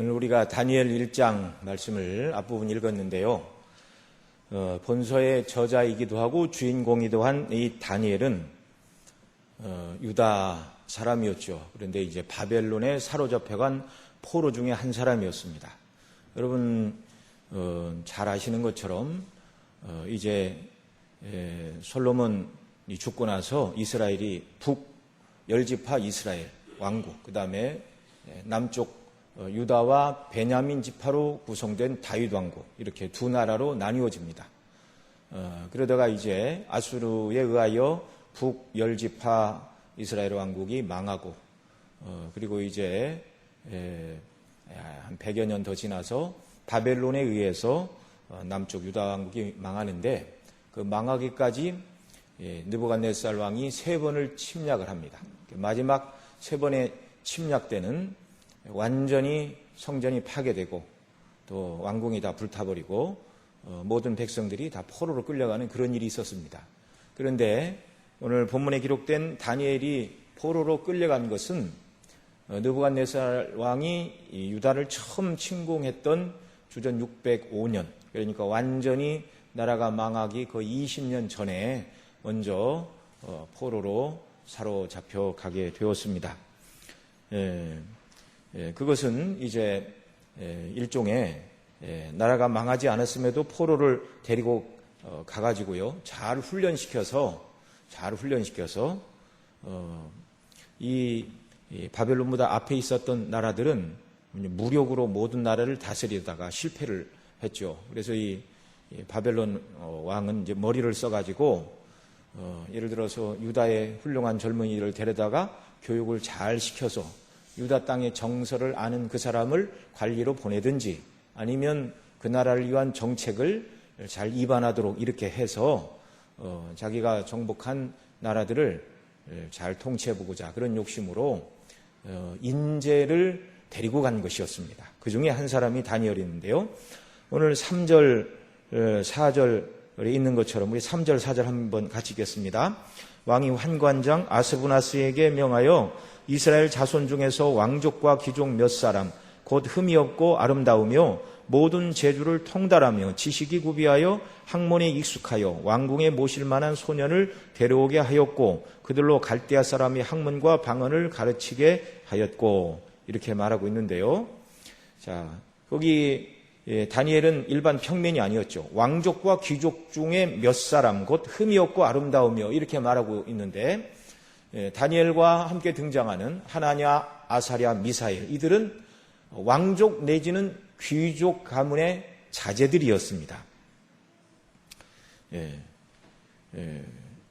오늘 우리가 다니엘 1장 말씀을 앞부분 읽었는데요. 본서의 저자이기도 하고 주인공이기도 한 이 다니엘은 유다 사람이었죠. 그런데 이제 바벨론에 사로잡혀간 포로 중에 한 사람이었습니다. 여러분 잘 아시는 것처럼 이제 솔로몬이 죽고 나서 이스라엘이 북10지파 이스라엘 왕국, 그 다음에 남쪽 유다와 베냐민 지파로 구성된 다윗 왕국, 이렇게 두 나라로 나뉘어집니다. 그러다가 이제 아수르에 의하여 북10지파 이스라엘 왕국이 망하고, 그리고 이제 한 100여 년 더 지나서 바벨론에 의해서 남쪽 유다 왕국이 망하는데, 그 망하기까지 느부갓네살 왕이 3번을 침략을 합니다. 마지막 3번의 침략 때는 완전히 성전이 파괴되고 또 왕궁이 다 불타버리고 모든 백성들이 다 포로로 끌려가는 그런 일이 있었습니다. 그런데 오늘 본문에 기록된 다니엘이 포로로 끌려간 것은 느부갓네살 왕이 유다를 처음 침공했던 주전 605년, 그러니까 완전히 나라가 망하기 거의 20년 전에 먼저 포로로 사로잡혀 가게 되었습니다. 그것은 이제 일종의 나라가 망하지 않았음에도 포로를 데리고 가가지고요, 잘 훈련시켜서 이 바벨론보다 앞에 있었던 나라들은 무력으로 모든 나라를 다스리다가 실패를 했죠. 그래서 이 바벨론 왕은 이제 머리를 써가지고 예를 들어서 유다의 훌륭한 젊은이를 데려다가 교육을 잘 시켜서 유다 땅의 정서를 아는 그 사람을 관리로 보내든지, 아니면 그 나라를 위한 정책을 잘 입안하도록 이렇게 해서 자기가 정복한 나라들을 잘 통치해보고자, 그런 욕심으로 인재를 데리고 간 것이었습니다. 그 중에 한 사람이 다니엘인데요. 오늘 3절, 4절에 있는 것처럼 우리 3절, 4절 한번 같이 읽겠습니다. 왕이 환관장 아스부나스에게 명하여 이스라엘 자손 중에서 왕족과 귀족 몇 사람, 곧 흠이 없고 아름다우며 모든 재주를 통달하며 지식이 구비하여 학문에 익숙하여 왕궁에 모실 만한 소년을 데려오게 하였고, 그들로 갈대아 사람이 학문과 방언을 가르치게 하였고, 이렇게 말하고 있는데요. 자, 거기 다니엘은 일반 평민이 아니었죠. 왕족과 귀족 중에 몇 사람, 곧 흠이 없고 아름다우며, 이렇게 말하고 있는데, 다니엘과 함께 등장하는 하나냐, 아사랴, 미사엘, 이들은 왕족 내지는 귀족 가문의 자제들이었습니다.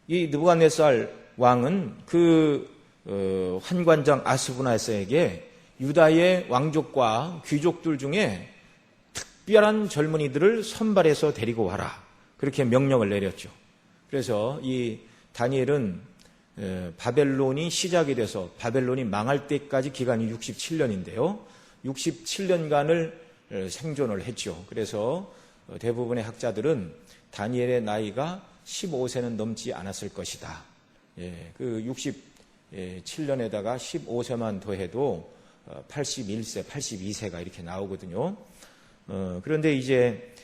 이 느부갓네살 왕은 그 환관장 아스부나스에게 유다의 왕족과 귀족들 중에 특별한 젊은이들을 선발해서 데리고 와라, 그렇게 명령을 내렸죠. 그래서 이 다니엘은 바벨론이 시작이 돼서 바벨론이 망할 때까지 기간이 67년인데요. 67년간을 생존을 했죠. 그래서 대부분의 학자들은 다니엘의 나이가 15세는 넘지 않았을 것이다. 그 67년에다가 15세만 더해도 81세, 82세가 이렇게 나오거든요. 그런데 이제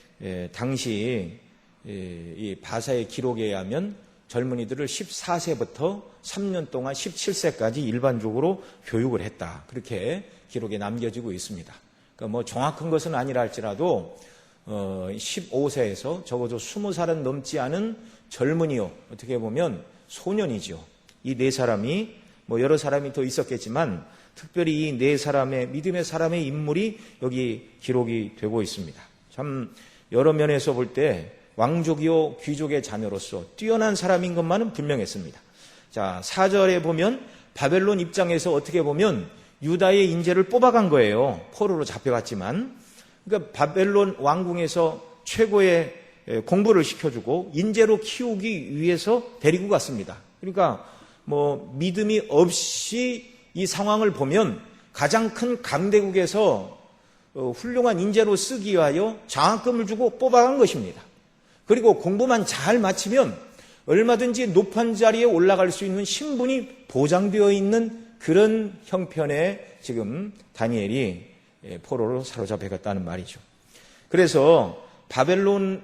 당시 이 바사의 기록에 의하면 젊은이들을 14세부터 3년 동안 17세까지 일반적으로 교육을 했다, 그렇게 기록에 남겨지고 있습니다. 그러니까 뭐 정확한 것은 아니라 할지라도 15세에서 적어도 20살은 넘지 않은 젊은이요, 어떻게 보면 소년이죠. 이 네 사람이, 뭐 여러 사람이 더 있었겠지만 특별히 이 네 사람의 믿음의 사람의 인물이 여기 기록이 되고 있습니다. 참 여러 면에서 볼 때 왕족이요 귀족의 자녀로서 뛰어난 사람인 것만은 분명했습니다. 자, 4절에 보면 바벨론 입장에서 어떻게 보면 유다의 인재를 뽑아간 거예요. 포로로 잡혀갔지만. 그러니까 바벨론 왕궁에서 최고의 공부를 시켜주고 인재로 키우기 위해서 데리고 갔습니다. 그러니까 뭐 믿음이 없이 이 상황을 보면 가장 큰 강대국에서 훌륭한 인재로 쓰기 위하여 장학금을 주고 뽑아간 것입니다. 그리고 공부만 잘 마치면 얼마든지 높은 자리에 올라갈 수 있는 신분이 보장되어 있는 그런 형편에 지금 다니엘이 포로로 사로잡혀갔다는 말이죠. 그래서 바벨론을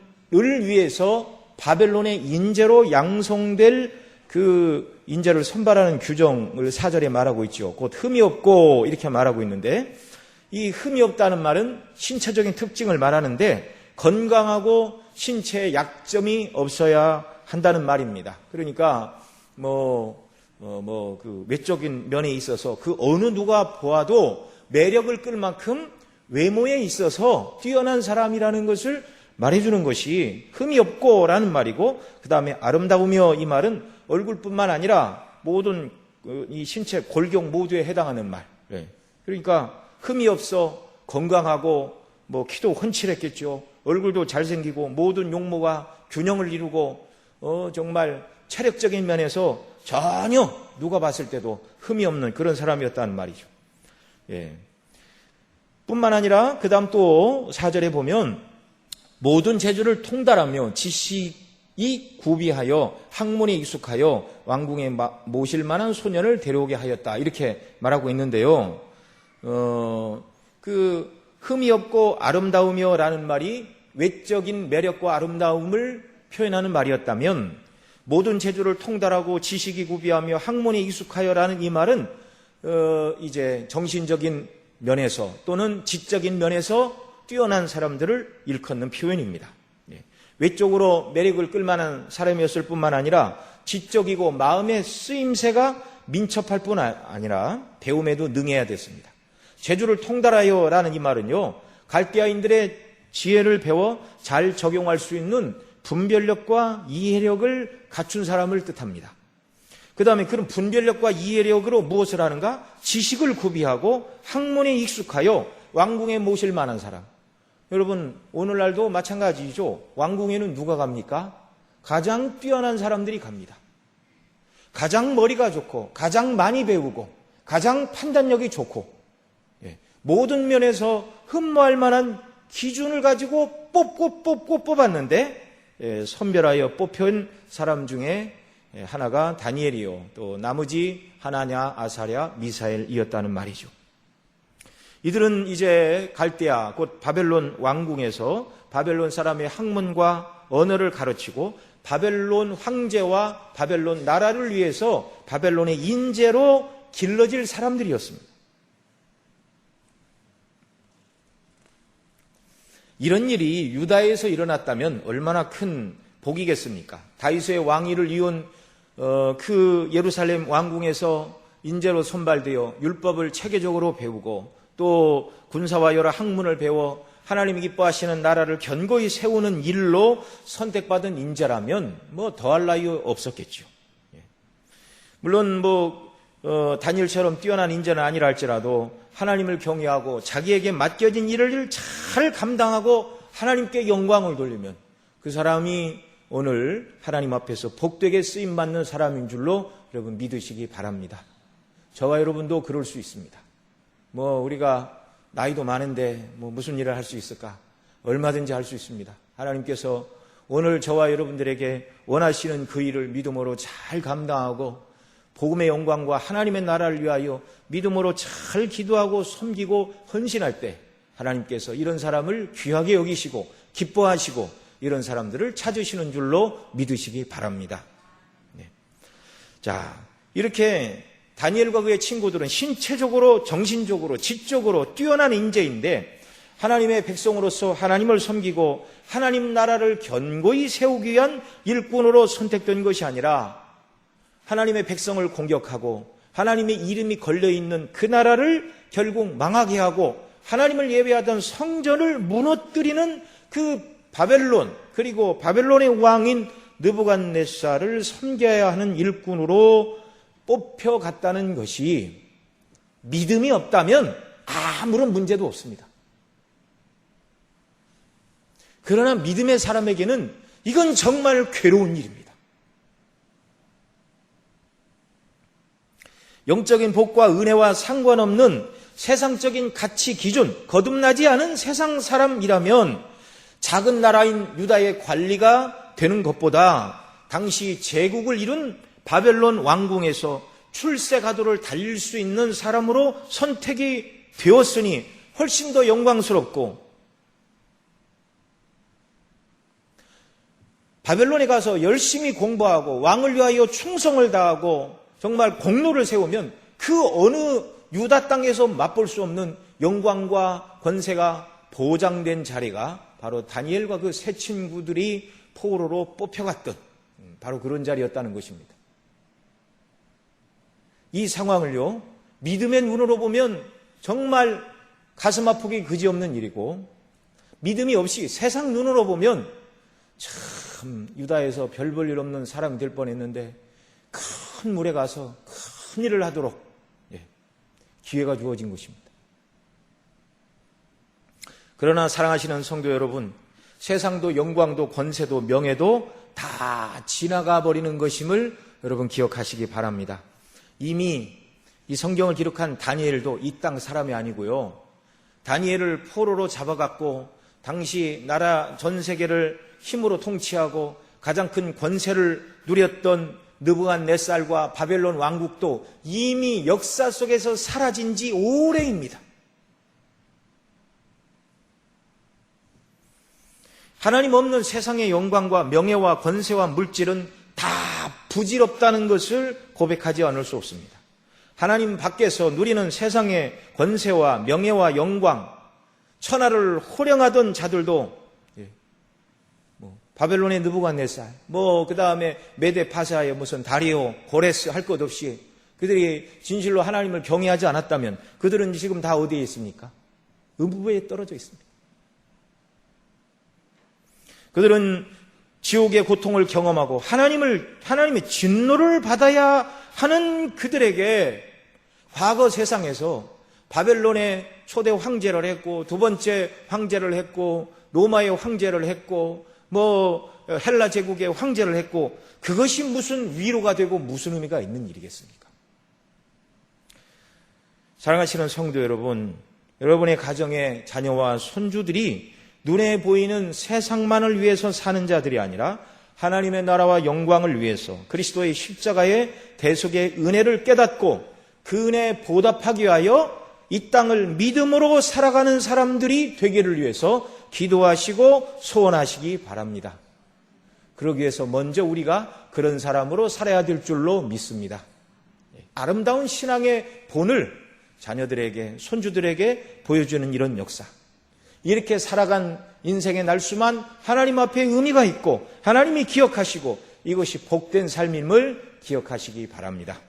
위해서 바벨론의 인재로 양성될 그 인재를 선발하는 규정을 4절에 말하고 있죠. 곧 흠이 없고 이렇게 말하고 있는데, 이 흠이 없다는 말은 신체적인 특징을 말하는데 건강하고 신체에 약점이 없어야 한다는 말입니다. 그러니까 그 외적인 면에 있어서 그 어느 누가 보아도 매력을 끌 만큼 외모에 있어서 뛰어난 사람이라는 것을 말해주는 것이 흠이 없고라는 말이고, 그 다음에 아름다우며, 이 말은 얼굴뿐만 아니라 모든 이 신체 골격 모두에 해당하는 말. 그러니까 흠이 없어 건강하고 키도 훤칠했겠죠. 얼굴도 잘생기고 모든 용모가 균형을 이루고 정말 체력적인 면에서 전혀 누가 봤을 때도 흠이 없는 그런 사람이었다는 말이죠. 뿐만 아니라 그 다음 또 4절에 보면 모든 재주를 통달하며 지식이 구비하여 학문에 익숙하여 왕궁에 모실 만한 소년을 데려오게 하였다, 이렇게 말하고 있는데요. 그 흠이 없고 아름다우며 라는 말이 외적인 매력과 아름다움을 표현하는 말이었다면, 모든 재주를 통달하고 지식이 구비하며 학문에 익숙하여라는 이 말은 이제 정신적인 면에서 또는 지적인 면에서 뛰어난 사람들을 일컫는 표현입니다. 외적으로 매력을 끌만한 사람이었을 뿐만 아니라 지적이고 마음의 쓰임새가 민첩할 뿐 아니라 배움에도 능해야 됐습니다. 재주를 통달하여라는 이 말은요, 갈대아인들의 지혜를 배워 잘 적용할 수 있는 분별력과 이해력을 갖춘 사람을 뜻합니다. 그 다음에 그런 분별력과 이해력으로 무엇을 하는가? 지식을 구비하고 학문에 익숙하여 왕궁에 모실 만한 사람. 여러분, 오늘날도 마찬가지죠. 왕궁에는 누가 갑니까? 가장 뛰어난 사람들이 갑니다. 가장 머리가 좋고 가장 많이 배우고 가장 판단력이 좋고 모든 면에서 흠모할 만한 기준을 가지고 뽑았는데, 선별하여 뽑힌 사람 중에 하나가 다니엘이요, 또 나머지 하나냐, 아사랴, 미사엘이었다는 말이죠. 이들은 이제 갈대아, 곧 바벨론 왕궁에서 바벨론 사람의 학문과 언어를 가르치고 바벨론 황제와 바벨론 나라를 위해서 바벨론의 인재로 길러질 사람들이었습니다. 이런 일이 유다에서 일어났다면 얼마나 큰 복이겠습니까? 다윗의 왕위를 이룬 그 예루살렘 왕궁에서 인재로 선발되어 율법을 체계적으로 배우고 또 군사와 여러 학문을 배워 하나님이 기뻐하시는 나라를 견고히 세우는 일로 선택받은 인재라면 더할 나위 없었겠죠. 물론 다니엘처럼 뛰어난 인재는 아니라 할지라도 하나님을 경외하고 자기에게 맡겨진 일을 잘 감당하고 하나님께 영광을 돌리면 그 사람이 오늘 하나님 앞에서 복되게 쓰임받는 사람인 줄로 여러분 믿으시기 바랍니다. 저와 여러분도 그럴 수 있습니다. 우리가 나이도 많은데 무슨 일을 할 수 있을까? 얼마든지 할 수 있습니다. 하나님께서 오늘 저와 여러분들에게 원하시는 그 일을 믿음으로 잘 감당하고 복음의 영광과 하나님의 나라를 위하여 믿음으로 잘 기도하고 섬기고 헌신할 때 하나님께서 이런 사람을 귀하게 여기시고 기뻐하시고 이런 사람들을 찾으시는 줄로 믿으시기 바랍니다. 자, 이렇게 다니엘과 그의 친구들은 신체적으로, 정신적으로, 지적으로 뛰어난 인재인데 하나님의 백성으로서 하나님을 섬기고 하나님 나라를 견고히 세우기 위한 일꾼으로 선택된 것이 아니라 하나님의 백성을 공격하고 하나님의 이름이 걸려있는 그 나라를 결국 망하게 하고 하나님을 예배하던 성전을 무너뜨리는 그 바벨론, 그리고 바벨론의 왕인 느부갓네살을 섬겨야 하는 일꾼으로 뽑혀갔다는 것이 믿음이 없다면 아무런 문제도 없습니다. 그러나 믿음의 사람에게는 이건 정말 괴로운 일입니다. 영적인 복과 은혜와 상관없는 세상적인 가치 기준, 거듭나지 않은 세상 사람이라면 작은 나라인 유다의 관리가 되는 것보다 당시 제국을 이룬 바벨론 왕궁에서 출세가도를 달릴 수 있는 사람으로 선택이 되었으니 훨씬 더 영광스럽고, 바벨론에 가서 열심히 공부하고 왕을 위하여 충성을 다하고 정말 공로를 세우면 그 어느 유다 땅에서 맛볼 수 없는 영광과 권세가 보장된 자리가 바로 다니엘과 그 세 친구들이 포로로 뽑혀갔던 바로 그런 자리였다는 것입니다. 이 상황을요, 믿음의 눈으로 보면 정말 가슴 아프기 그지없는 일이고, 믿음이 없이 세상 눈으로 보면 참 유다에서 별 볼 일 없는 사람이 될 뻔했는데 큰 물에 가서 큰 일을 하도록 기회가 주어진 것입니다. 그러나 사랑하시는 성도 여러분, 세상도 영광도 권세도 명예도 다 지나가 버리는 것임을 여러분 기억하시기 바랍니다. 이미 이 성경을 기록한 다니엘도 이 땅 사람이 아니고요, 다니엘을 포로로 잡아갔고 당시 나라 전 세계를 힘으로 통치하고 가장 큰 권세를 누렸던 느부갓네살과 바벨론 왕국도 이미 역사 속에서 사라진 지 오래입니다. 하나님 없는 세상의 영광과 명예와 권세와 물질은 다 부질없다는 것을 고백하지 않을 수 없습니다. 하나님 밖에서 누리는 세상의 권세와 명예와 영광, 천하를 호령하던 자들도 바벨론의 느부갓네살, 그 다음에 메데 파사의 무슨 다리오, 고레스 할 것 없이 그들이 진실로 하나님을 경외하지 않았다면 그들은 지금 다 어디에 있습니까? 음부에 떨어져 있습니다. 그들은 지옥의 고통을 경험하고 하나님의 진노를 받아야 하는 그들에게 과거 세상에서 바벨론의 초대 황제를 했고, 두 번째 황제를 했고, 로마의 황제를 했고, 헬라 제국의 황제를 했고, 그것이 무슨 위로가 되고 무슨 의미가 있는 일이겠습니까? 사랑하시는 성도 여러분, 여러분의 가정의 자녀와 손주들이 눈에 보이는 세상만을 위해서 사는 자들이 아니라 하나님의 나라와 영광을 위해서 그리스도의 십자가의 대속의 은혜를 깨닫고 그 은혜에 보답하기 위하여 이 땅을 믿음으로 살아가는 사람들이 되기를 위해서 기도하시고 소원하시기 바랍니다. 그러기 위해서 먼저 우리가 그런 사람으로 살아야 될 줄로 믿습니다. 아름다운 신앙의 본을 자녀들에게, 손주들에게 보여주는 이런 역사, 이렇게 살아간 인생의 날수만 하나님 앞에 의미가 있고 하나님이 기억하시고 이것이 복된 삶임을 기억하시기 바랍니다.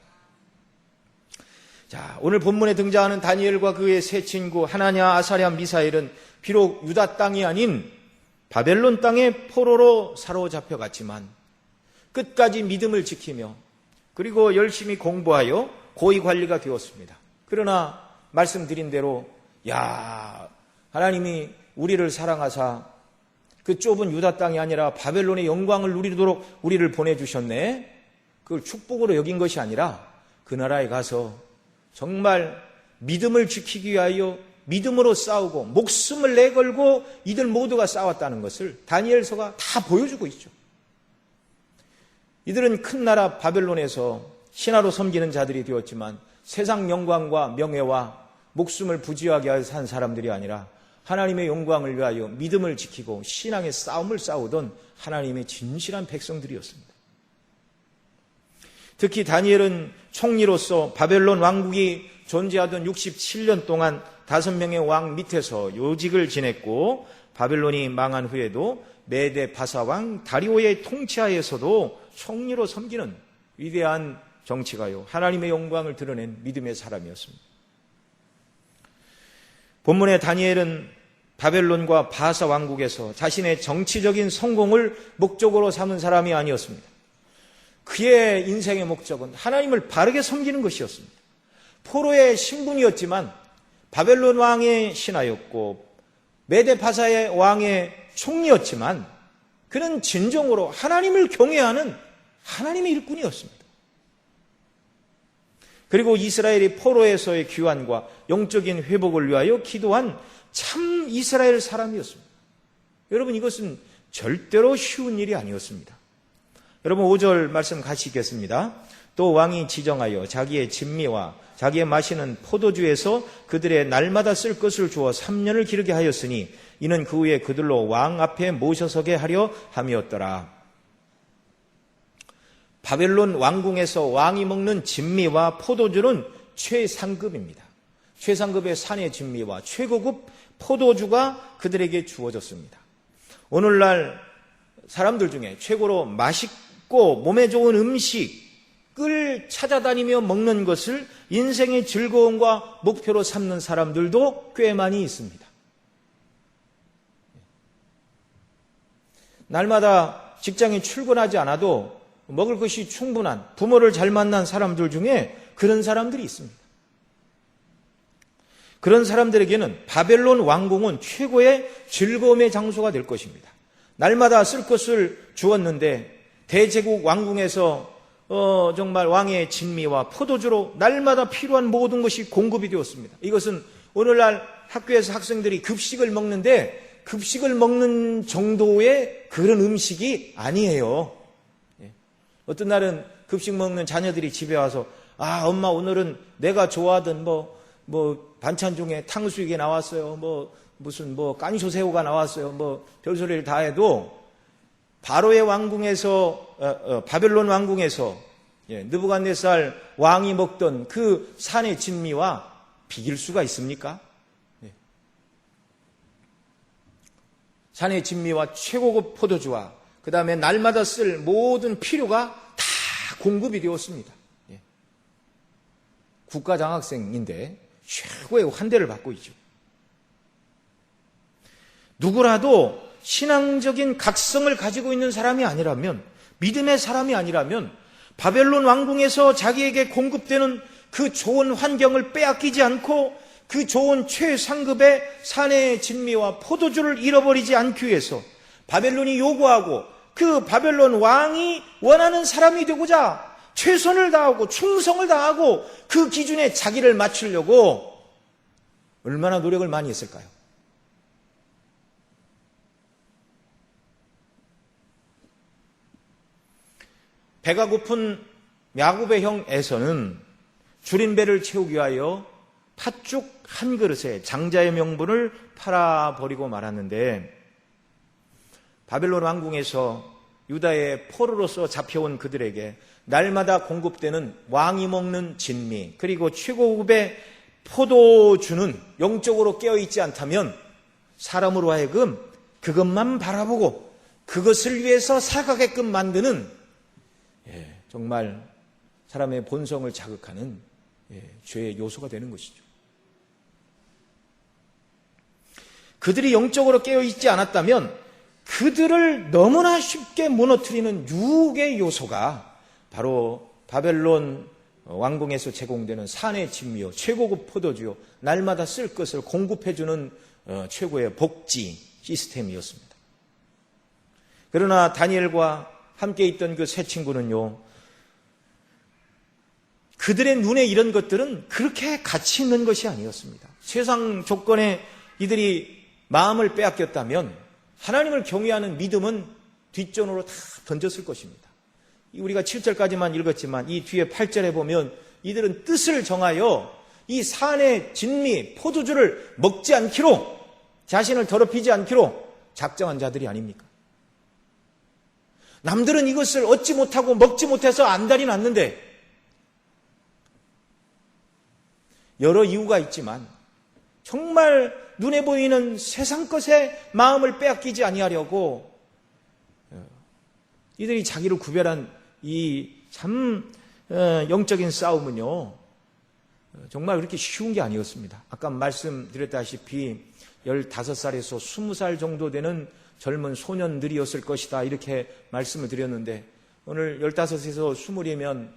자, 오늘 본문에 등장하는 다니엘과 그의 세 친구 하나냐, 아사랴, 미사엘은 비록 유다 땅이 아닌 바벨론 땅의 포로로 사로잡혀갔지만 끝까지 믿음을 지키며 그리고 열심히 공부하여 고위 관리가 되었습니다. 그러나 말씀드린 대로 하나님이 우리를 사랑하사 그 좁은 유다 땅이 아니라 바벨론의 영광을 누리도록 우리를 보내주셨네. 그걸 축복으로 여긴 것이 아니라 그 나라에 가서 정말 믿음을 지키기 위하여 믿음으로 싸우고 목숨을 내걸고 이들 모두가 싸웠다는 것을 다니엘서가 다 보여주고 있죠. 이들은 큰 나라 바벨론에서 신하로 섬기는 자들이 되었지만 세상 영광과 명예와 목숨을 부지하게 하여 산 사람들이 아니라 하나님의 영광을 위하여 믿음을 지키고 신앙의 싸움을 싸우던 하나님의 진실한 백성들이었습니다. 특히 다니엘은 총리로서 바벨론 왕국이 존재하던 67년 동안 5명의 왕 밑에서 요직을 지냈고, 바벨론이 망한 후에도 메데 바사 왕 다리오의 통치하에서도 총리로 섬기는 위대한 정치가요, 하나님의 영광을 드러낸 믿음의 사람이었습니다. 본문의 다니엘은 바벨론과 바사 왕국에서 자신의 정치적인 성공을 목적으로 삼은 사람이 아니었습니다. 그의 인생의 목적은 하나님을 바르게 섬기는 것이었습니다. 포로의 신분이었지만 바벨론 왕의 신하였고 메데 바사의 왕의 총리였지만 그는 진정으로 하나님을 경외하는 하나님의 일꾼이었습니다. 그리고 이스라엘이 포로에서의 귀환과 영적인 회복을 위하여 기도한 참 이스라엘 사람이었습니다. 여러분, 이것은 절대로 쉬운 일이 아니었습니다. 여러분, 5절 말씀 같이 읽겠습니다. 또 왕이 지정하여 자기의 진미와 자기의 마시는 포도주에서 그들의 날마다 쓸 것을 주어 3년을 기르게 하였으니 이는 그 후에 그들로 왕 앞에 모셔서게 하려 함이었더라. 바벨론 왕궁에서 왕이 먹는 진미와 포도주는 최상급입니다. 최상급의 산의 진미와 최고급 포도주가 그들에게 주어졌습니다. 오늘날 사람들 중에 최고로 맛있고 몸에 좋은 음식을 찾아다니며 먹는 것을 인생의 즐거움과 목표로 삼는 사람들도 꽤 많이 있습니다. 날마다 직장에 출근하지 않아도 먹을 것이 충분한 부모를 잘 만난 사람들 중에 그런 사람들이 있습니다. 그런 사람들에게는 바벨론 왕궁은 최고의 즐거움의 장소가 될 것입니다. 날마다 쓸 것을 주었는데 대제국 왕궁에서 정말 왕의 진미와 포도주로 날마다 필요한 모든 것이 공급이 되었습니다. 이것은 오늘날 학교에서 학생들이 급식을 먹는데 급식을 먹는 정도의 그런 음식이 아니에요. 어떤 날은 급식 먹는 자녀들이 집에 와서 엄마 오늘은 내가 좋아하던 반찬 중에 탕수육이 나왔어요. 무슨 깐쇼새우가 나왔어요. 별소리를 다 해도 바로의 왕궁에서 바벨론 왕궁에서 느부갓네살 왕이 먹던 그 산의 진미와 비길 수가 있습니까? 산의 진미와 최고급 포도주와 그 다음에 날마다 쓸 모든 필요가 다 공급이 되었습니다. 국가장학생인데 최고의 환대를 받고 있죠. 누구라도 신앙적인 각성을 가지고 있는 사람이 아니라면, 믿음의 사람이 아니라면 바벨론 왕궁에서 자기에게 공급되는 그 좋은 환경을 빼앗기지 않고 그 좋은 최상급의 산의 진미와 포도주를 잃어버리지 않기 위해서 바벨론이 요구하고 그 바벨론 왕이 원하는 사람이 되고자 최선을 다하고 충성을 다하고 그 기준에 자기를 맞추려고 얼마나 노력을 많이 했을까요? 배가 고픈 야곱의 형 에서는 줄인 배를 채우기 위하여 팥죽 한 그릇에 장자의 명분을 팔아버리고 말았는데 바벨론 왕궁에서 유다의 포로로서 잡혀온 그들에게 날마다 공급되는 왕이 먹는 진미 그리고 최고급의 포도주는 영적으로 깨어있지 않다면 사람으로 하여금 그것만 바라보고 그것을 위해서 살아가게끔 만드는 정말 사람의 본성을 자극하는 죄의 요소가 되는 것이죠. 그들이 영적으로 깨어있지 않았다면 그들을 너무나 쉽게 무너뜨리는 유혹의 요소가 바로 바벨론 왕궁에서 제공되는 산의 진미요, 최고급 포도주요, 날마다 쓸 것을 공급해주는 최고의 복지 시스템이었습니다. 그러나 다니엘과 함께 있던 그 세 친구는요, 그들의 눈에 이런 것들은 그렇게 가치 있는 것이 아니었습니다. 세상 조건에 이들이 마음을 빼앗겼다면 하나님을 경외하는 믿음은 뒷전으로 다 던졌을 것입니다. 우리가 7절까지만 읽었지만 이 뒤에 8절에 보면 이들은 뜻을 정하여 이 산의 진미, 포도주를 먹지 않기로, 자신을 더럽히지 않기로 작정한 자들이 아닙니까? 남들은 이것을 얻지 못하고 먹지 못해서 안달이 났는데 여러 이유가 있지만 정말 눈에 보이는 세상 것에 마음을 빼앗기지 아니하려고 이들이 자기를 구별한 이 참 영적인 싸움은요, 정말 그렇게 쉬운 게 아니었습니다. 아까 말씀드렸다시피 15살에서 20살 정도 되는 젊은 소년들이었을 것이다 이렇게 말씀을 드렸는데 오늘 15에서 20이면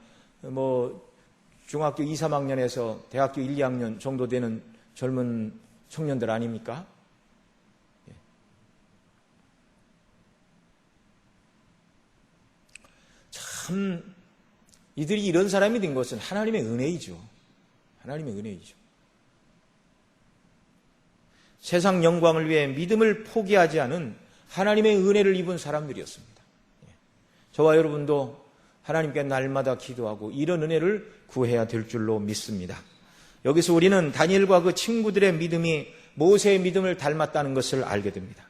중학교 2, 3학년에서 대학교 1, 2학년 정도 되는 젊은 청년들 아닙니까? 참 이들이 이런 사람이 된 것은 하나님의 은혜이죠. 하나님의 은혜이죠. 세상 영광을 위해 믿음을 포기하지 않은 하나님의 은혜를 입은 사람들이었습니다. 저와 여러분도 하나님께 날마다 기도하고 이런 은혜를 구해야 될 줄로 믿습니다. 여기서 우리는 다니엘과 그 친구들의 믿음이 모세의 믿음을 닮았다는 것을 알게 됩니다.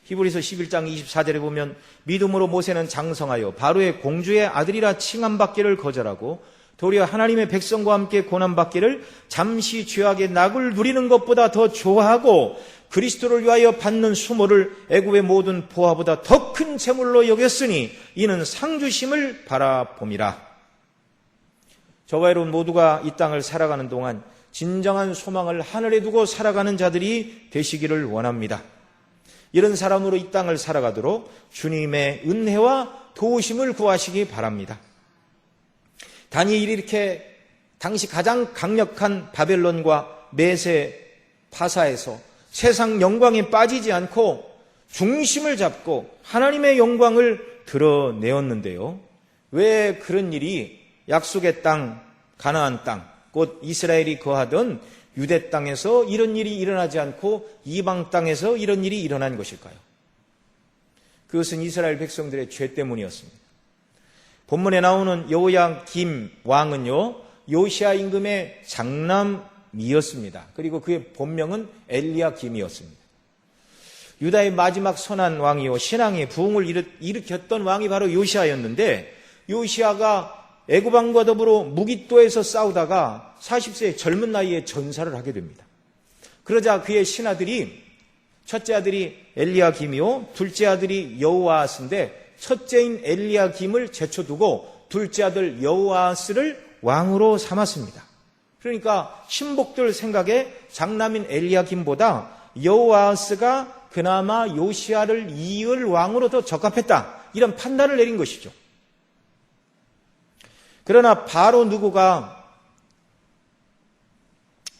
히브리서 11장 24절에 보면 믿음으로 모세는 장성하여 바로의 공주의 아들이라 칭함받기를 거절하고 도리어 하나님의 백성과 함께 고난받기를 잠시 죄악의 낙을 누리는 것보다 더 좋아하고 그리스도를 위하여 받는 수모를 애굽의 모든 보화보다 더 큰 재물로 여겼으니 이는 상주심을 바라봄이라. 저와 여러분 모두가 이 땅을 살아가는 동안 진정한 소망을 하늘에 두고 살아가는 자들이 되시기를 원합니다. 이런 사람으로 이 땅을 살아가도록 주님의 은혜와 도우심을 구하시기 바랍니다. 다니엘이 이렇게 당시 가장 강력한 바벨론과 메세 파사에서 세상 영광에 빠지지 않고 중심을 잡고 하나님의 영광을 드러내었는데요. 왜 그런 일이 약속의 땅, 가나안 땅, 곧 이스라엘이 거하던 유대 땅에서 이런 일이 일어나지 않고 이방 땅에서 이런 일이 일어난 것일까요? 그것은 이스라엘 백성들의 죄 때문이었습니다. 본문에 나오는 여호야김 왕은요, 요시야 임금의 장남이었습니다. 그리고 그의 본명은 엘리야김이었습니다. 유다의 마지막 선한 왕이요, 신앙의 부흥을 일으켰던 왕이 바로 요시야였는데, 요시야가 애굽 왕과 더불어 무깃도에서 싸우다가 40세의 젊은 나이에 전사를 하게 됩니다. 그러자 그의 신하들이, 첫째 아들이 엘리야김이요, 둘째 아들이 여호아스인데 첫째인 엘리야김을 제쳐두고 둘째 아들 여호아스를 왕으로 삼았습니다. 그러니까 신복들 생각에 장남인 엘리야김보다 여호아스가 그나마 요시야를 이을 왕으로 더 적합했다, 이런 판단을 내린 것이죠. 그러나 바로 누구가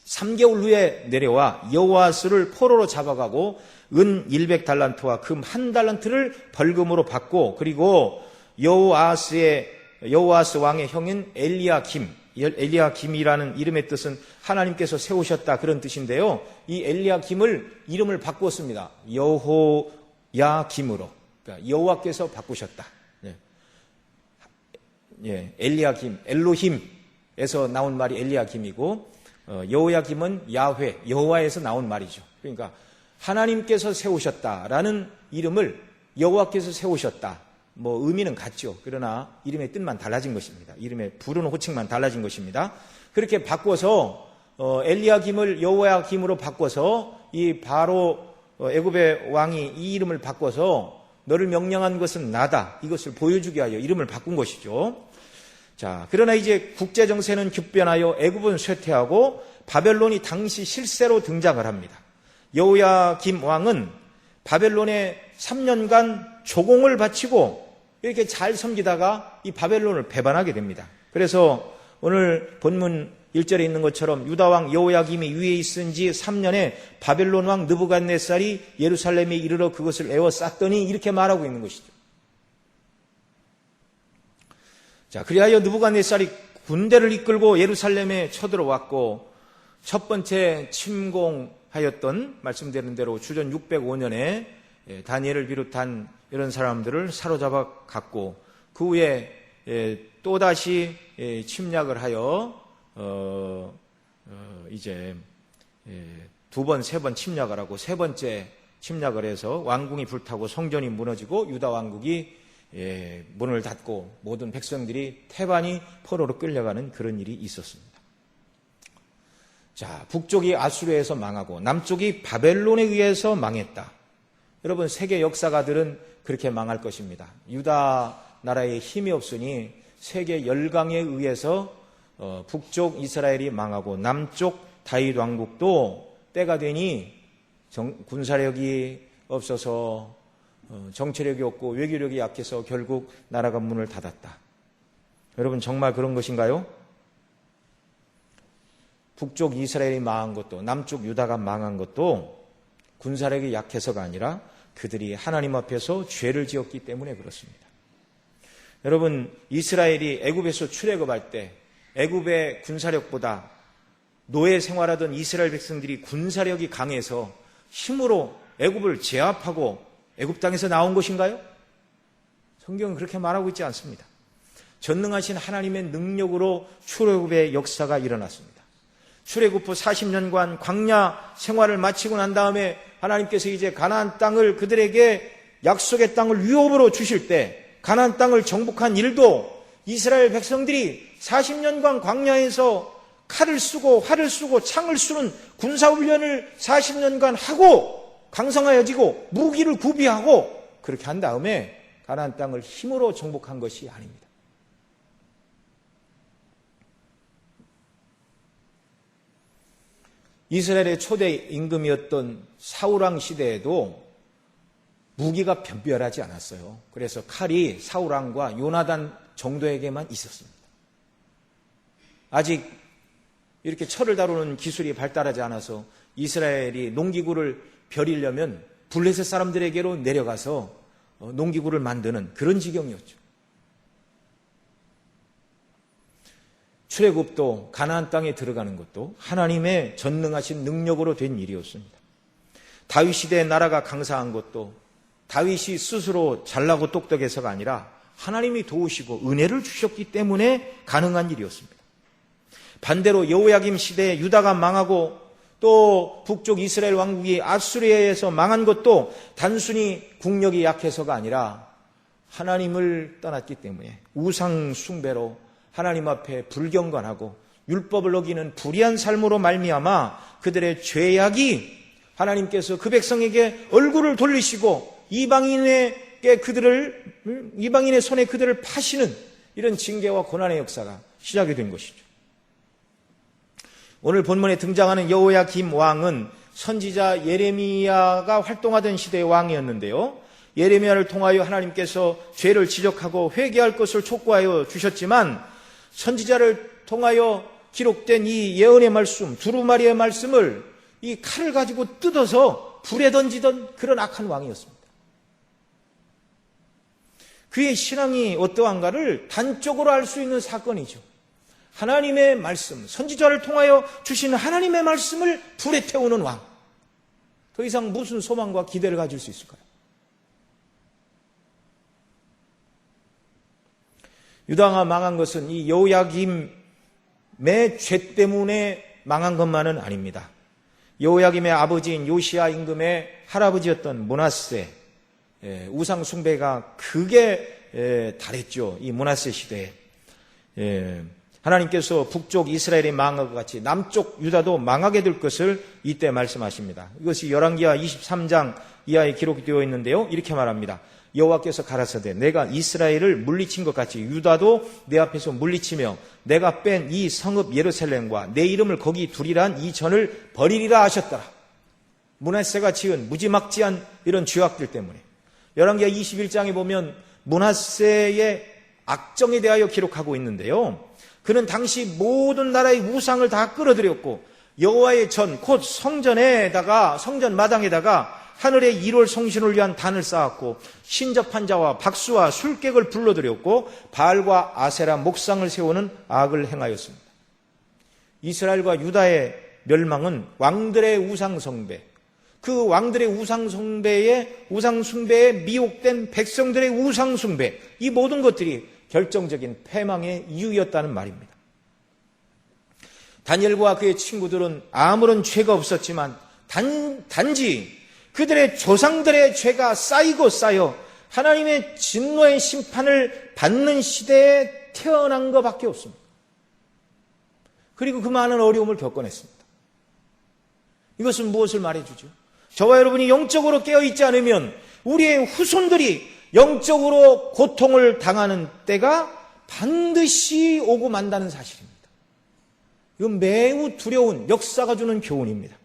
3개월 후에 내려와 여호아스를 포로로 잡아가고 은 100달란트와 금 1달란트를 벌금으로 받고, 그리고 여호아스 왕의 형인 엘리야김이라는 이름의 뜻은 하나님께서 세우셨다, 그런 뜻인데요. 이 엘리야김을 이름을 바꾸었습니다. 여호야김으로. 그러니까 여호와께서 바꾸셨다. 엘리야김, 엘로힘에서 나온 말이 엘리야김이고, 여호야김은 야훼, 여호와에서 나온 말이죠. 그러니까 하나님께서 세우셨다라는 이름을 여호와께서 세우셨다. 뭐 의미는 같죠. 그러나 이름의 뜻만 달라진 것입니다. 이름의 부르는 호칭만 달라진 것입니다. 그렇게 바꿔서 엘리야김을 여호야김으로 바꿔서 이 바로 애굽의 왕이 이 이름을 바꿔서 너를 명령한 것은 나다, 이것을 보여주게 하여 이름을 바꾼 것이죠. 자, 그러나 이제 국제 정세는 급변하여 애굽은 쇠퇴하고 바벨론이 당시 실세로 등장을 합니다. 여호야김 왕은 바벨론에 3년간 조공을 바치고 이렇게 잘 섬기다가 이 바벨론을 배반하게 됩니다. 그래서 오늘 본문 1절에 있는 것처럼 유다 왕 여호야김이 위에 있은 지 3년에 바벨론 왕 느부갓네살이 예루살렘에 이르러 그것을 에워쌌더니, 이렇게 말하고 있는 것이죠. 자, 그리하여 느부갓네살이 군대를 이끌고 예루살렘에 쳐들어왔고, 첫 번째 침공하였던 말씀드린 대로 주전 605년에 다니엘을 비롯한 이런 사람들을 사로잡아 갔고, 그 후에 또다시 침략을 하여 이제 두 번, 세 번 침략을 하고, 세 번째 침략을 해서 왕궁이 불타고 성전이 무너지고 유다 왕국이 문을 닫고 모든 백성들이 태반이 포로로 끌려가는 그런 일이 있었습니다. 자, 북쪽이 아수르에서 망하고 남쪽이 바벨론에 의해서 망했다. 여러분, 세계 역사가들은 그렇게 망할 것입니다. 유다 나라에 힘이 없으니 세계 열강에 의해서 북쪽 이스라엘이 망하고 남쪽 다윗 왕국도 때가 되니 군사력이 없어서 정치력이 없고 외교력이 약해서 결국 나라가 문을 닫았다. 여러분, 정말 그런 것인가요? 북쪽 이스라엘이 망한 것도 남쪽 유다가 망한 것도 군사력이 약해서가 아니라 그들이 하나님 앞에서 죄를 지었기 때문에 그렇습니다. 여러분, 이스라엘이 애굽에서 출애굽할 때 애굽의 군사력보다 노예 생활하던 이스라엘 백성들이 군사력이 강해서 힘으로 애굽을 제압하고 애굽 땅에서 나온 것인가요? 성경은 그렇게 말하고 있지 않습니다. 전능하신 하나님의 능력으로 출애굽의 역사가 일어났습니다. 출애굽 후 40년간 광야 생활을 마치고 난 다음에 하나님께서 이제 가나안 땅을 그들에게 약속의 땅을 유업으로 주실 때 가나안 땅을 정복한 일도 이스라엘 백성들이 40년간 광야에서 칼을 쓰고 활을 쓰고 창을 쏘는 군사훈련을 40년간 하고 강성하여지고 무기를 구비하고 그렇게 한 다음에 가나안 땅을 힘으로 정복한 것이 아닙니다. 이스라엘의 초대 임금이었던 사울왕 시대에도 무기가 변별하지 않았어요. 그래서 칼이 사울왕과 요나단 정도에게만 있었습니다. 아직 이렇게 철을 다루는 기술이 발달하지 않아서 이스라엘이 농기구를 벼리려면 블레셋 사람들에게로 내려가서 농기구를 만드는 그런 지경이었죠. 출애굽도 가나안 땅에 들어가는 것도 하나님의 전능하신 능력으로 된 일이었습니다. 다윗 시대의 나라가 강사한 것도 다윗이 스스로 잘나고 똑똑해서가 아니라 하나님이 도우시고 은혜를 주셨기 때문에 가능한 일이었습니다. 반대로 여호야김 시대에 유다가 망하고 또 북쪽 이스라엘 왕국이 아수리아에서 망한 것도 단순히 국력이 약해서가 아니라 하나님을 떠났기 때문에 우상 숭배로 하나님 앞에 불경건하고 율법을 어기는 불의한 삶으로 말미암아 그들의 죄악이 하나님께서 그 백성에게 얼굴을 돌리시고 이방인의 손에 그들을 파시는 이런 징계와 고난의 역사가 시작이 된 것이죠. 오늘 본문에 등장하는 여호야김 왕은 선지자 예레미야가 활동하던 시대의 왕이었는데요. 예레미야를 통하여 하나님께서 죄를 지적하고 회개할 것을 촉구하여 주셨지만 선지자를 통하여 기록된 이 예언의 말씀, 두루마리의 말씀을 이 칼을 가지고 뜯어서 불에 던지던 그런 악한 왕이었습니다. 그의 신앙이 어떠한가를 단적으로 알 수 있는 사건이죠. 하나님의 말씀, 선지자를 통하여 주시는 하나님의 말씀을 불에 태우는 왕. 더 이상 무슨 소망과 기대를 가질 수 있을까요? 유다가 망한 것은 이 여호야김의 죄 때문에 망한 것만은 아닙니다. 여호야김의 아버지인 요시야 임금의 할아버지였던 므낫세, 우상 숭배가 극에 달했죠. 이 므낫세 시대에 하나님께서 북쪽 이스라엘이 망한 것 같이 남쪽 유다도 망하게 될 것을 이때 말씀하십니다. 이것이 열왕기하 23장 이하에 기록이 되어 있는데요. 이렇게 말합니다. 여호와께서 가라사대 내가 이스라엘을 물리친 것 같이 유다도 내 앞에서 물리치며 내가 뺀 이 성읍 예루살렘과 내 이름을 거기 두리란 이 전을 버리리라 하셨더라. 므낫세가 지은 무지막지한 이런 죄악들 때문에 열왕기하 21장에 보면 므낫세의 악정에 대하여 기록하고 있는데요. 그는 당시 모든 나라의 우상을 다 끌어들였고 여호와의 전, 곧 성전 마당에다가 하늘의 1월 성신을 위한 단을 쌓았고 신접한 자와 박수와 술객을 불러들였고 바알과 아세라 목상을 세우는 악을 행하였습니다. 이스라엘과 유다의 멸망은 왕들의 우상숭배, 그 왕들의 우상숭배에 미혹된 백성들의 우상숭배, 이 모든 것들이 결정적인 패망의 이유였다는 말입니다. 다니엘과 그의 친구들은 아무런 죄가 없었지만 단지 그들의 조상들의 죄가 쌓이고 쌓여 하나님의 진노의 심판을 받는 시대에 태어난 것밖에 없습니다. 그리고 그 많은 어려움을 겪어냈습니다. 이것은 무엇을 말해주죠? 저와 여러분이 영적으로 깨어있지 않으면 우리의 후손들이 영적으로 고통을 당하는 때가 반드시 오고 만다는 사실입니다. 이건 매우 두려운 역사가 주는 교훈입니다.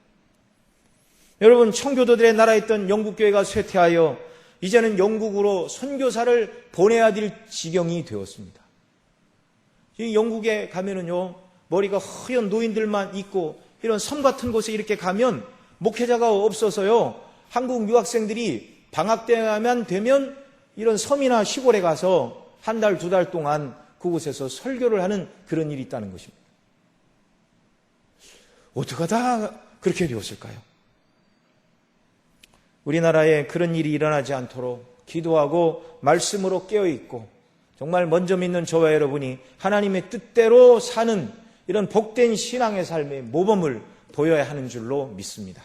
여러분, 청교도들의 나라였던 영국교회가 쇠퇴하여 이제는 영국으로 선교사를 보내야 될 지경이 되었습니다. 이 영국에 가면은요, 머리가 허연 노인들만 있고 이런 섬 같은 곳에 이렇게 가면 목회자가 없어서요, 한국 유학생들이 방학 때만 되면 이런 섬이나 시골에 가서 한 달, 두 달 동안 그곳에서 설교를 하는 그런 일이 있다는 것입니다. 어떻게 하다 그렇게 되었을까요? 우리나라에 그런 일이 일어나지 않도록 기도하고 말씀으로 깨어있고 정말 먼저 믿는 저와 여러분이 하나님의 뜻대로 사는 이런 복된 신앙의 삶의 모범을 보여야 하는 줄로 믿습니다.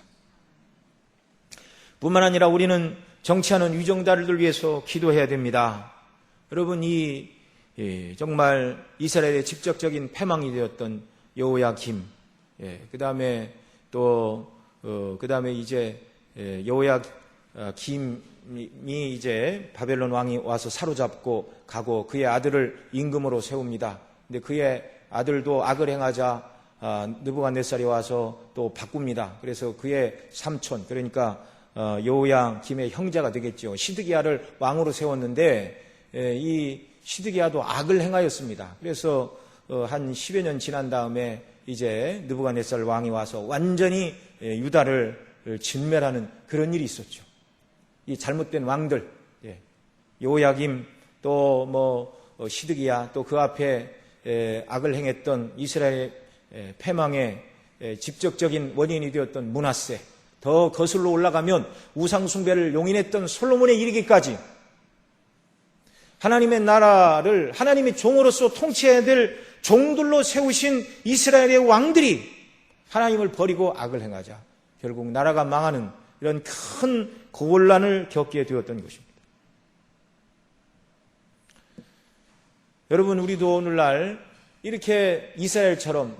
뿐만 아니라 우리는 정치하는 위정자들을 위해서 기도해야 됩니다. 여러분, 정말 이스라엘의 직접적인 패망이 되었던 여호야김, 그 다음에 이제 여호야김이 이제 바벨론 왕이 와서 사로잡고 가고 그의 아들을 임금으로 세웁니다. 근데 그의 아들도 악을 행하자 느부갓네살이 와서 또 바꿉니다. 그래서 그의 삼촌, 그러니까 여호야김의 형제가 되겠죠. 시드기야를 왕으로 세웠는데 이 시드기야도 악을 행하였습니다. 그래서 한 10여 년 지난 다음에 이제 느부갓네살 왕이 와서 완전히 유다를 진멸하는 그런 일이 있었죠. 이 잘못된 왕들, 여호야김 또 시드기야 또 그 앞에 악을 행했던 이스라엘 패망의 직접적인 원인이 되었던 므낫세, 더 거슬러 올라가면 우상숭배를 용인했던 솔로몬에 이르기까지 하나님의 나라를 하나님의 종으로서 통치해야 될 종들로 세우신 이스라엘의 왕들이 하나님을 버리고 악을 행하자 결국 나라가 망하는 이런 큰 곤란을 겪게 되었던 것입니다. 여러분, 우리도 오늘날 이렇게 이스라엘처럼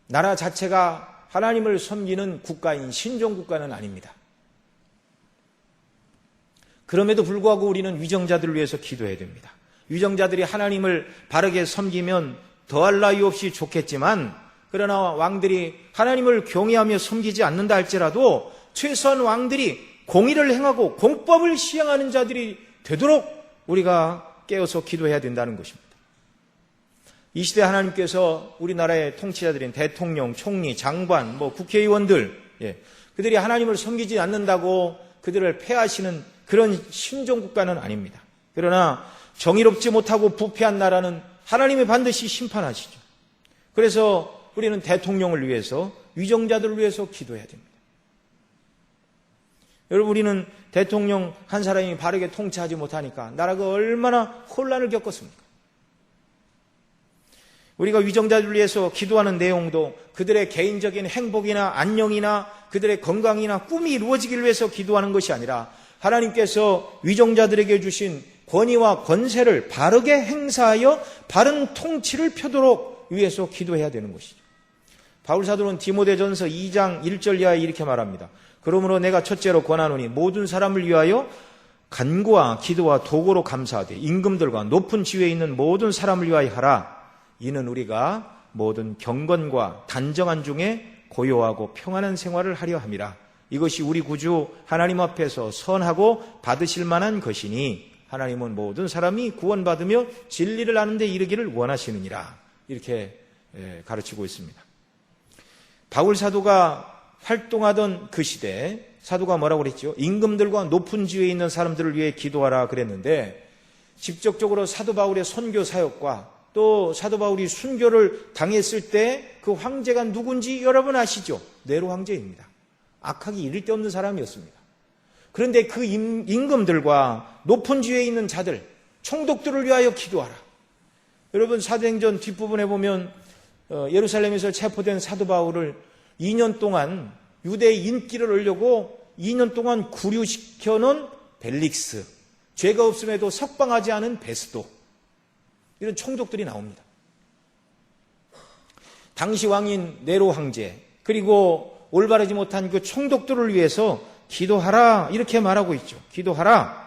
나라 자체가 하나님을 섬기는 국가인 신종국가는 아닙니다. 그럼에도 불구하고 우리는 위정자들을 위해서 기도해야 됩니다. 위정자들이 하나님을 바르게 섬기면 더할 나위 없이 좋겠지만, 그러나 왕들이 하나님을 경외하며 섬기지 않는다 할지라도 최소한 왕들이 공의를 행하고 공법을 시행하는 자들이 되도록 우리가 깨어서 기도해야 된다는 것입니다. 이 시대 하나님께서 우리나라의 통치자들인 대통령, 총리, 장관, 국회의원들, 그들이 하나님을 섬기지 않는다고 그들을 폐하시는 그런 신종국가는 아닙니다. 그러나 정의롭지 못하고 부패한 나라는 하나님이 반드시 심판하시죠. 그래서 우리는 대통령을 위해서, 위정자들을 위해서 기도해야 됩니다. 여러분, 우리는 대통령 한 사람이 바르게 통치하지 못하니까 나라가 얼마나 혼란을 겪었습니까? 우리가 위정자들을 위해서 기도하는 내용도 그들의 개인적인 행복이나 안녕이나 그들의 건강이나 꿈이 이루어지기를 위해서 기도하는 것이 아니라 하나님께서 위정자들에게 주신 권위와 권세를 바르게 행사하여 바른 통치를 펴도록 위해서 기도해야 되는 것이죠. 바울사도는 디모데전서 2장 1절 이하에 이렇게 말합니다. 그러므로 내가 첫째로 권하노니 모든 사람을 위하여 간구와 기도와 도고로 감사하되 임금들과 높은 지위에 있는 모든 사람을 위하여 하라. 이는 우리가 모든 경건과 단정한 중에 고요하고 평안한 생활을 하려 함이라. 이것이 우리 구주 하나님 앞에서 선하고 받으실 만한 것이니 하나님은 모든 사람이 구원받으며 진리를 아는 데 이르기를 원하시느니라. 이렇게 가르치고 있습니다. 바울 사도가 활동하던 그 시대에 사도가 뭐라고 그랬죠? 임금들과 높은 지위에 있는 사람들을 위해 기도하라 그랬는데, 직접적으로 사도 바울의 선교 사역과 또 사도 바울이 순교를 당했을 때 그 황제가 누군지 여러분 아시죠? 네로 황제입니다. 악하기 이를 데 없는 사람이었습니다. 그런데 그 임금들과 높은 지위에 있는 자들, 총독들을 위하여 기도하라. 여러분, 사도행전 뒷부분에 보면 예루살렘에서 체포된 사도 바울을 2년 동안 유대의 인기를 얻려고 2년 동안 구류시켜 놓은 벨릭스, 죄가 없음에도 석방하지 않은 베스도, 이런 총독들이 나옵니다. 당시 왕인 네로 황제, 그리고 올바르지 못한 그 총독들을 위해서 기도하라, 이렇게 말하고 있죠. 기도하라.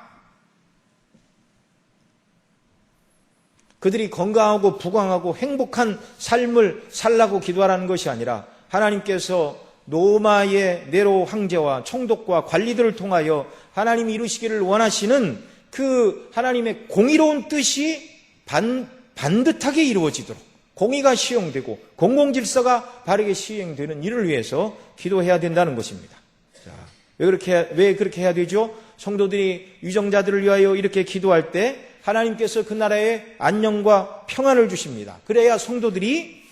그들이 건강하고 부강하고 행복한 삶을 살라고 기도하라는 것이 아니라 하나님께서 로마의 네로 황제와 총독과 관리들을 통하여 하나님이 이루시기를 원하시는 그 하나님의 공의로운 뜻이 반듯하게 이루어지도록, 공의가 시행되고 공공질서가 바르게 시행되는 일을 위해서 기도해야 된다는 것입니다. 자, 왜 그렇게 해야 되죠? 성도들이 위정자들을 위하여 이렇게 기도할 때 하나님께서 그 나라에 안녕과 평안을 주십니다. 그래야 성도들이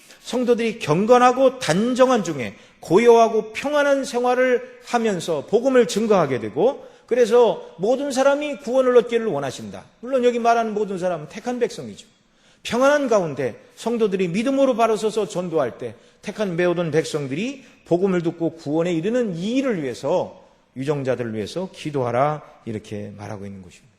경건하고 단정한 중에 고요하고 평안한 생활을 하면서 복음을 증거하게 되고, 그래서 모든 사람이 구원을 얻기를 원하신다. 물론 여기 말하는 모든 사람은 택한 백성이죠. 평안한 가운데 성도들이 믿음으로 바로 서서 전도할 때 택한 메어둔 백성들이 복음을 듣고 구원에 이르는 이 일을 위해서, 유정자들을 위해서 기도하라, 이렇게 말하고 있는 것입니다.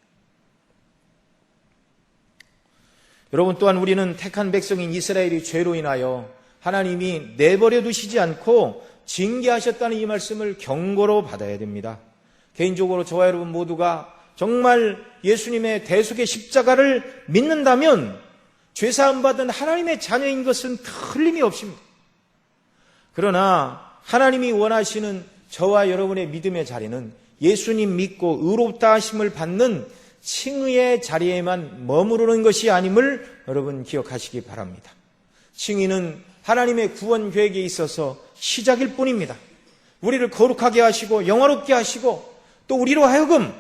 여러분, 또한 우리는 택한 백성인 이스라엘이 죄로 인하여 하나님이 내버려 두시지 않고 징계하셨다는 이 말씀을 경고로 받아야 됩니다. 개인적으로 저와 여러분 모두가 정말 예수님의 대속의 십자가를 믿는다면 죄사함 받은 하나님의 자녀인 것은 틀림이 없습니다. 그러나 하나님이 원하시는 저와 여러분의 믿음의 자리는 예수님 믿고 의롭다 하심을 받는 칭의의 자리에만 머무르는 것이 아님을 여러분 기억하시기 바랍니다. 칭의는 하나님의 구원 계획에 있어서 시작일 뿐입니다. 우리를 거룩하게 하시고 영화롭게 하시고 또 우리로 하여금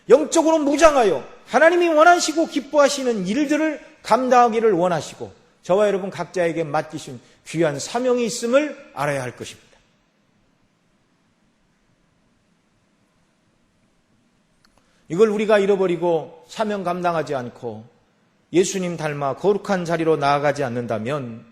영적으로 무장하여 하나님이 원하시고 기뻐하시는 일들을 감당하기를 원하시고 저와 여러분 각자에게 맡기신 귀한 사명이 있음을 알아야 할 것입니다. 이걸 우리가 잃어버리고 사명 감당하지 않고 예수님 닮아 거룩한 자리로 나아가지 않는다면,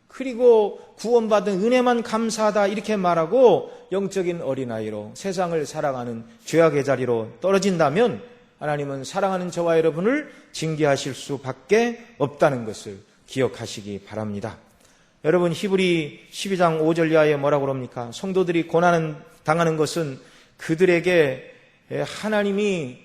그리고 구원받은 은혜만 감사하다 이렇게 말하고 영적인 어린아이로 세상을 사랑하는 죄악의 자리로 떨어진다면 하나님은 사랑하는 저와 여러분을 징계하실 수밖에 없다는 것을 기억하시기 바랍니다. 여러분, 히브리 12장 5절 이하에 뭐라고 그럽니까? 성도들이 고난을 당하는 것은 그들에게 하나님이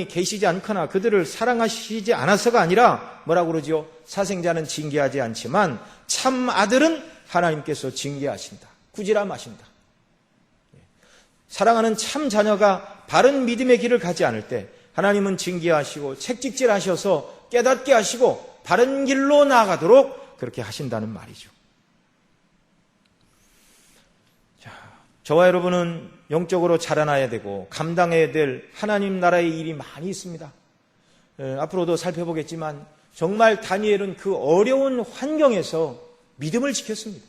계시지 않거나 그들을 사랑하시지 않아서가 아니라 뭐라고 그러지요? 사생자는 징계하지 않지만 참 아들은 하나님께서 징계하신다, 꾸지람하신다. 사랑하는 참 자녀가 바른 믿음의 길을 가지 않을 때 하나님은 징계하시고 책찍질하셔서 깨닫게 하시고 바른 길로 나아가도록 그렇게 하신다는 말이죠. 저와 여러분은 영적으로 자라나야 되고 감당해야 될 하나님 나라의 일이 많이 있습니다. 앞으로도 살펴보겠지만 정말 다니엘은 그 어려운 환경에서 믿음을 지켰습니다.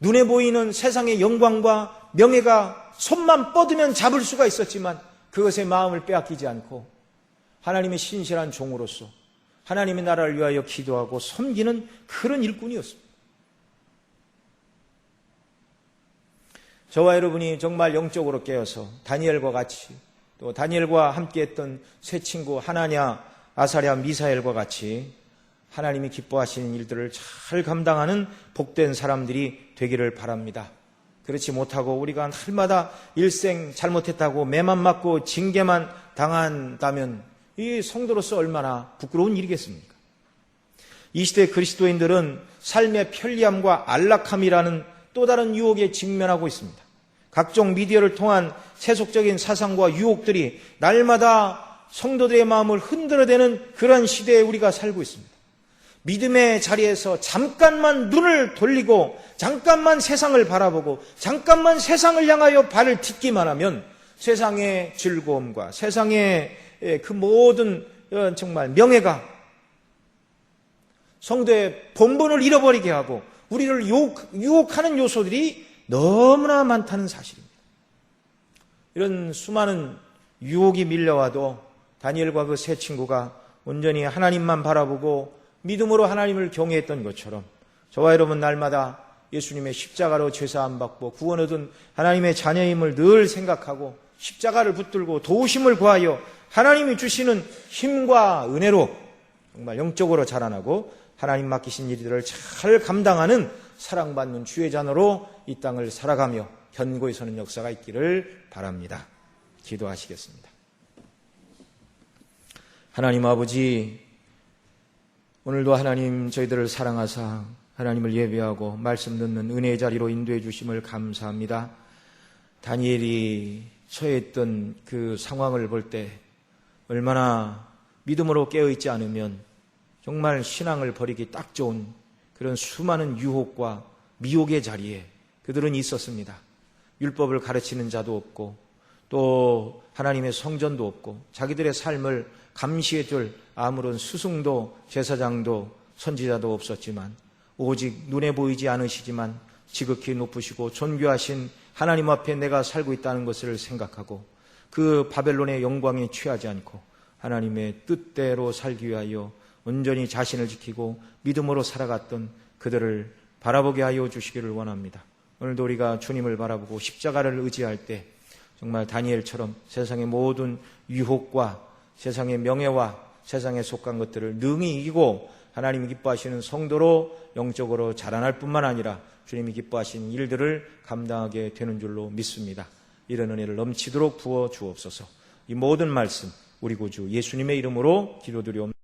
눈에 보이는 세상의 영광과 명예가 손만 뻗으면 잡을 수가 있었지만 그것에 마음을 빼앗기지 않고 하나님의 신실한 종으로서 하나님의 나라를 위하여 기도하고 섬기는 그런 일꾼이었습니다. 저와 여러분이 정말 영적으로 깨어서 다니엘과 같이, 또 다니엘과 함께했던 세 친구 하나냐, 아사랴, 미사엘과 같이 하나님이 기뻐하시는 일들을 잘 감당하는 복된 사람들이 되기를 바랍니다. 그렇지 못하고 우리가 날마다 일생 잘못했다고 매만 맞고 징계만 당한다면 이 성도로서 얼마나 부끄러운 일이겠습니까? 이 시대 그리스도인들은 삶의 편리함과 안락함이라는 또 다른 유혹에 직면하고 있습니다. 각종 미디어를 통한 세속적인 사상과 유혹들이 날마다 성도들의 마음을 흔들어대는 그런 시대에 우리가 살고 있습니다. 믿음의 자리에서 잠깐만 눈을 돌리고 잠깐만 세상을 바라보고 잠깐만 세상을 향하여 발을 딛기만 하면 세상의 즐거움과 세상의 그 모든 정말 명예가 성도의 본분을 잃어버리게 하고 우리를 유혹하는 요소들이 너무나 많다는 사실입니다. 이런 수많은 유혹이 밀려와도 다니엘과 그 세 친구가 온전히 하나님만 바라보고 믿음으로 하나님을 경외했던 것처럼 저와 여러분 날마다 예수님의 십자가로 죄사함 받고 구원 얻은 하나님의 자녀임을 늘 생각하고 십자가를 붙들고 도우심을 구하여 하나님이 주시는 힘과 은혜로 정말 영적으로 자라나고 하나님 맡기신 일들을 잘 감당하는 사랑받는 주의 자녀로 이 땅을 살아가며 견고히 서는 역사가 있기를 바랍니다. 기도하시겠습니다. 하나님 아버지, 오늘도 하나님 저희들을 사랑하사 하나님을 예배하고 말씀 듣는 은혜의 자리로 인도해 주심을 감사합니다. 다니엘이 처했던 그 상황을 볼 때 얼마나 믿음으로 깨어있지 않으면 정말 신앙을 버리기 딱 좋은 그런 수많은 유혹과 미혹의 자리에 그들은 있었습니다. 율법을 가르치는 자도 없고 또 하나님의 성전도 없고 자기들의 삶을 감시해줄 아무런 스승도 제사장도 선지자도 없었지만 오직 눈에 보이지 않으시지만 지극히 높으시고 존귀하신 하나님 앞에 내가 살고 있다는 것을 생각하고 그 바벨론의 영광에 취하지 않고 하나님의 뜻대로 살기 위하여 온전히 자신을 지키고 믿음으로 살아갔던 그들을 바라보게 하여 주시기를 원합니다. 오늘도 우리가 주님을 바라보고 십자가를 의지할 때 정말 다니엘처럼 세상의 모든 유혹과 세상의 명예와 세상에 속한 것들을 능히 이기고 하나님이 기뻐하시는 성도로 영적으로 자라날 뿐만 아니라 주님이 기뻐하시는 일들을 감당하게 되는 줄로 믿습니다. 이런 은혜를 넘치도록 부어 주옵소서. 이 모든 말씀 우리 구주 예수님의 이름으로 기도드리옵나이다.